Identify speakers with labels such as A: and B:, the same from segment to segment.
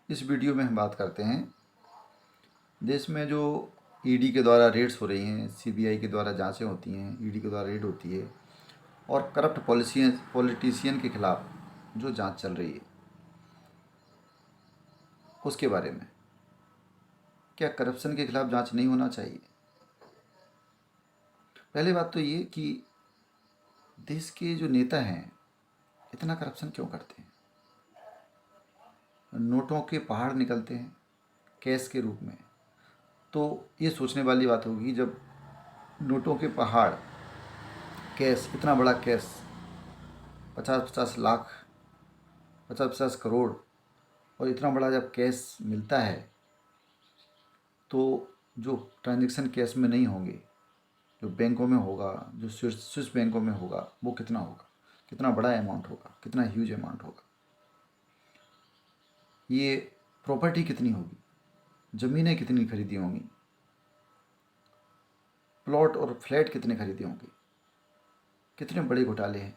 A: इस वीडियो में हम बात करते हैं देश में जो ईडी के द्वारा रेड्स हो रही हैं, सीबीआई के द्वारा जांचें होती हैं, ईडी के द्वारा रेड होती है और करप्ट पॉलिटिशियन के खिलाफ जो जांच चल रही है उसके बारे में। क्या करप्शन के खिलाफ जांच नहीं होना चाहिए? पहली बात तो ये कि देश के जो नेता हैं इतना करप्शन क्यों करते हैं? नोटों के पहाड़ निकलते हैं कैश के रूप में, तो ये सोचने वाली बात होगी जब नोटों के पहाड़, कैश, इतना बड़ा कैश, 50-50 लाख, 50-50 करोड़ और इतना बड़ा जब कैश मिलता है तो जो ट्रांजैक्शन कैश में नहीं होंगे, जो बैंकों में होगा, जो स्विस बैंकों में होगा, वो कितना होगा, कितना बड़ा अमाउंट होगा, कितना ह्यूज अमाउंट होगा। ये प्रॉपर्टी कितनी होगी, ज़मीनें कितनी खरीदी होंगी, प्लॉट और फ्लैट कितने खरीदे होंगे, कितने बड़े घोटाले हैं,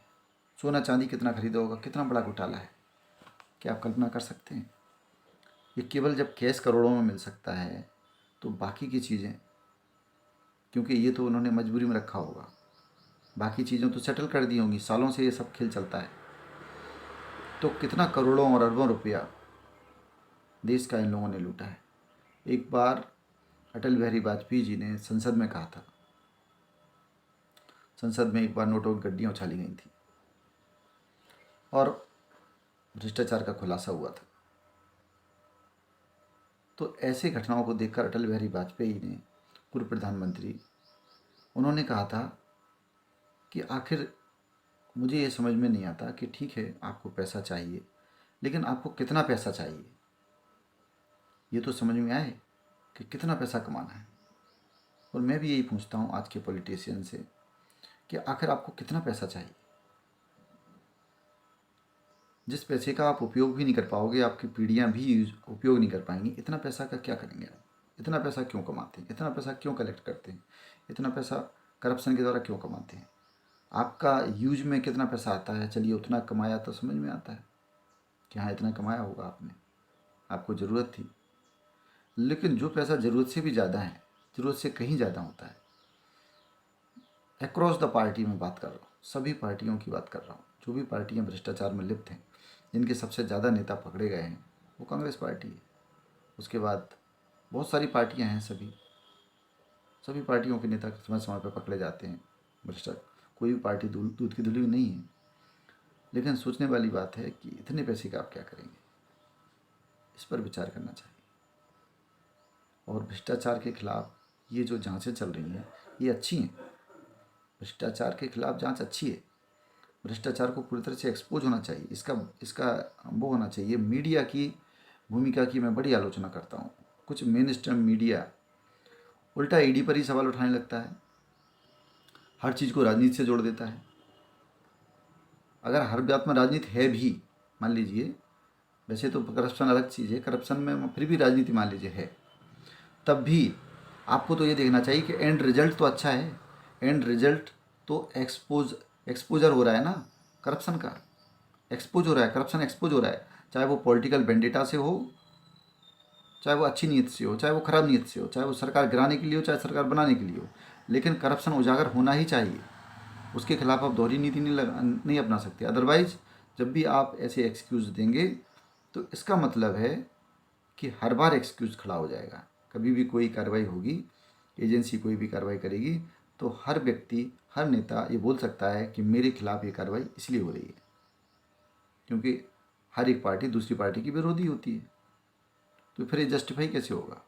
A: सोना चांदी कितना खरीदा होगा, कितना बड़ा घोटाला है। क्या आप कल्पना कर सकते हैं? ये केवल जब कैश करोड़ों में मिल सकता है तो बाकी की चीज़ें, क्योंकि ये तो उन्होंने मजबूरी में रखा होगा, बाकी चीज़ें तो सेटल कर दी होंगी, सालों से ये सब खेल चलता है, तो कितना करोड़ों और अरबों रुपया देश का इन लोगों ने लूटा है। एक बार अटल बिहारी वाजपेयी जी ने संसद में कहा था, संसद में एक बार नोटों की गड्डियाँ उछाली गई थी और भ्रष्टाचार का खुलासा हुआ था। तो ऐसे घटनाओं को देखकर अटल बिहारी वाजपेयी ने, पूर्व प्रधानमंत्री, उन्होंने कहा था कि आखिर मुझे ये समझ में नहीं आता कि ठीक है आपको पैसा चाहिए, लेकिन आपको कितना पैसा चाहिए, ये तो समझ में आए कि कितना पैसा कमाना है। और मैं भी यही पूछता हूँ आज के पॉलिटिशियन से कि आखिर आपको कितना पैसा चाहिए? जिस पैसे का आप उपयोग भी नहीं कर पाओगे, आपकी पीढ़ियाँ भी उपयोग नहीं कर पाएंगी, इतना पैसा का क्या करेंगे आप? इतना पैसा क्यों कमाते हैं? इतना पैसा क्यों कलेक्ट करते हैं? इतना पैसा करप्शन के द्वारा क्यों कमाते हैं? आपका यूज में कितना पैसा आता है? चलिए उतना कमाया तो समझ में आता है कि हाँ इतना कमाया होगा आपने, आपको ज़रूरत थी। लेकिन जो पैसा ज़रूरत से भी ज़्यादा है, ज़रूरत से कहीं ज़्यादा होता है, अक्रॉस द पार्टी में बात कर रहा हूँ, सभी पार्टियों की बात कर रहा हूँ, जो भी पार्टियाँ भ्रष्टाचार में लिप्त हैं, जिनके सबसे ज़्यादा नेता पकड़े गए हैं वो कांग्रेस पार्टी है। उसके बाद बहुत सारी पार्टियाँ हैं, सभी पार्टियों के नेता समय समय पर पकड़े जाते हैं। भ्रष्टाचार, कोई भी पार्टी दूध की धुली नहीं है। लेकिन सोचने वाली बात है कि इतने पैसे का आप क्या करेंगे, इस पर विचार करना चाहिए। और भ्रष्टाचार के खिलाफ ये जो जांचें चल रही हैं ये अच्छी हैं, भ्रष्टाचार के खिलाफ जांच अच्छी है। भ्रष्टाचार को पूरी तरह से एक्सपोज होना चाहिए, इसका इसका वो होना चाहिए। मीडिया की भूमिका की मैं बड़ी आलोचना करता हूँ। कुछ मेन स्ट्रीम मीडिया उल्टा ईडी पर ही सवाल उठाने लगता है, हर चीज़ को राजनीति से जोड़ देता है। अगर हर बात में राजनीति है भी, मान लीजिए, वैसे तो करप्शन अलग चीज़ है, करप्शन में फिर भी राजनीति मान लीजिए है, तब भी आपको तो ये देखना चाहिए कि एंड रिजल्ट तो अच्छा है। एंड रिजल्ट तो एक्सपोजर हो रहा है ना, करप्शन का एक्सपोज हो रहा है, करप्शन एक्सपोज हो रहा है, चाहे वो पॉलिटिकल वेंडेटा से हो, चाहे वो अच्छी नीयत से हो, चाहे वो खराब नीयत से हो, चाहे वो सरकार गिराने के लिए हो, चाहे सरकार बनाने के लिए हो, लेकिन करप्शन उजागर होना ही चाहिए। उसके खिलाफ आप दोहरी नीति नहीं अपना सकते। अदरवाइज जब भी आप ऐसे एक्सक्यूज़ देंगे तो इसका मतलब है कि हर बार एक्सक्यूज़ खड़ा हो जाएगा। कभी भी कोई कार्रवाई होगी, एजेंसी कोई भी कार्रवाई करेगी, तो हर व्यक्ति, हर नेता ये बोल सकता है कि मेरे खिलाफ ये कार्रवाई इसलिए हो रही है क्योंकि हर एक पार्टी दूसरी पार्टी की विरोधी होती है, तो फिर ये जस्टिफाई कैसे होगा?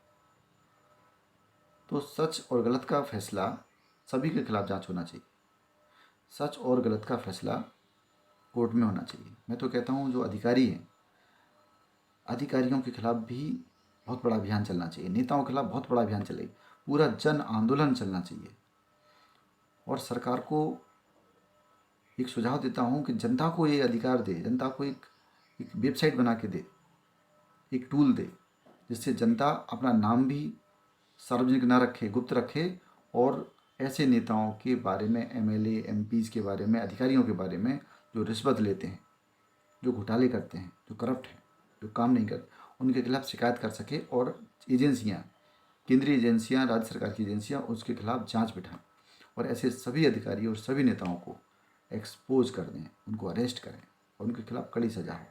A: तो सच और गलत का फैसला, सभी के खिलाफ जांच होना चाहिए। सच और गलत का फैसला कोर्ट में होना चाहिए। मैं तो कहता हूँ जो अधिकारी हैं, अधिकारियों के खिलाफ भी बहुत बड़ा अभियान चलना चाहिए, नेताओं के खिलाफ बहुत बड़ा अभियान चले, पूरा जन आंदोलन चलना चाहिए। और सरकार को एक सुझाव देता हूँ कि जनता को ये अधिकार दे, जनता को एक वेबसाइट बना के दे, एक टूल दे, जिससे जनता अपना नाम भी सार्वजनिक ना रखे, गुप्त रखे, और ऐसे नेताओं के बारे में, एमएलए एमपीज़ के बारे में, अधिकारियों के बारे में जो रिश्वत लेते हैं, जो घोटाले करते हैं, जो करप्ट हैं, जो काम नहीं करते, उनके खिलाफ शिकायत कर सके और एजेंसियाँ, केंद्रीय एजेंसियाँ, राज्य सरकार की एजेंसियाँ उसके खिलाफ जांच बिठाएं और ऐसे सभी अधिकारी और सभी नेताओं को एक्सपोज कर दें, उनको अरेस्ट करें और उनके खिलाफ कड़ी सजा हो।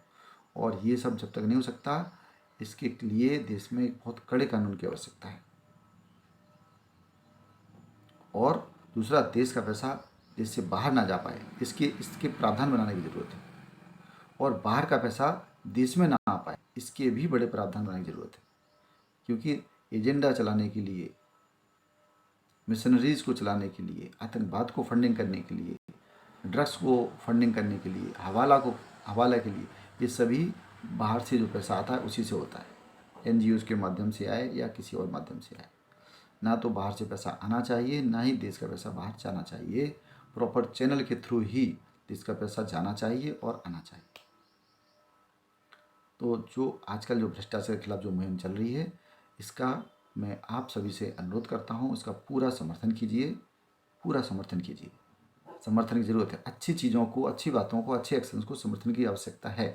A: और ये सब जब तक नहीं हो सकता, इसके लिए देश में एक बहुत कड़े कानून की आवश्यकता है। और दूसरा, देश का पैसा देश से बाहर ना जा पाए, इसके प्रावधान बनाने की ज़रूरत है। और बाहर का पैसा देश में ना आ पाए, इसके भी बड़े प्रावधान बनाने की ज़रूरत है। क्योंकि एजेंडा चलाने के लिए, मिशनरीज को चलाने के लिए, आतंकवाद को फंडिंग करने के लिए, ड्रग्स को फंडिंग करने के लिए, हवाला के लिए, ये सभी बाहर से जो पैसा आता है उसी से होता है। एनजीओज़ के माध्यम से आए या किसी और माध्यम से आए, ना तो बाहर से पैसा आना चाहिए, ना ही देश का पैसा बाहर जाना चाहिए। प्रॉपर चैनल के थ्रू ही देश का पैसा जाना चाहिए और आना चाहिए। तो जो आजकल जो भ्रष्टाचार के खिलाफ जो मुहिम चल रही है, इसका मैं आप सभी से अनुरोध करता हूँ, इसका पूरा समर्थन कीजिए, पूरा समर्थन कीजिए। समर्थन की ज़रूरत है। अच्छी चीज़ों को, अच्छी बातों को, अच्छे एक्शंस को समर्थन की आवश्यकता है।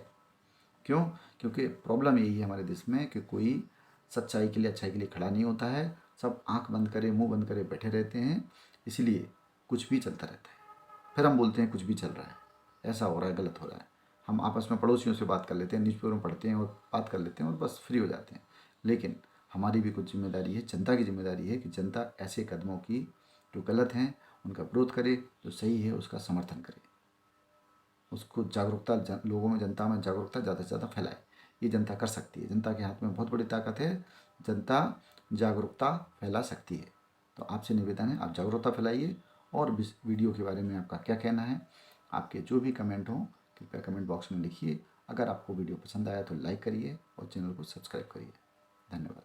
A: क्यों? क्योंकि प्रॉब्लम यही है हमारे देश में कि कोई सच्चाई के लिए, अच्छाई के लिए खड़ा नहीं होता है। सब आंख बंद करे, मुंह बंद करे बैठे रहते हैं, इसलिए कुछ भी चलता रहता है। फिर हम बोलते हैं कुछ भी चल रहा है, ऐसा हो रहा है, गलत हो रहा है। हम आपस में पड़ोसियों से बात कर लेते हैं, न्यूज़पेपर में पढ़ते हैं और बात कर लेते हैं और बस फ्री हो जाते हैं। लेकिन हमारी भी कुछ जिम्मेदारी है, जनता की जिम्मेदारी है कि जनता ऐसे कदमों की जो गलत हैं उनका विरोध करे, जो सही है उसका समर्थन करे, उसको जागरूकता, लोगों में, जनता में जागरूकता ज़्यादा से ज़्यादा फैलाए। ये जनता कर सकती है। जनता के हाथ में बहुत बड़ी ताकत है, जनता जागरूकता फैला सकती है। तो आपसे निवेदन है, आप जागरूकता फैलाइए। और इस वीडियो के बारे में आपका क्या कहना है, आपके जो भी कमेंट हों कृपया कमेंट बॉक्स में लिखिए। अगर आपको वीडियो पसंद आया तो लाइक करिए और चैनल को सब्सक्राइब करिए। धन्यवाद।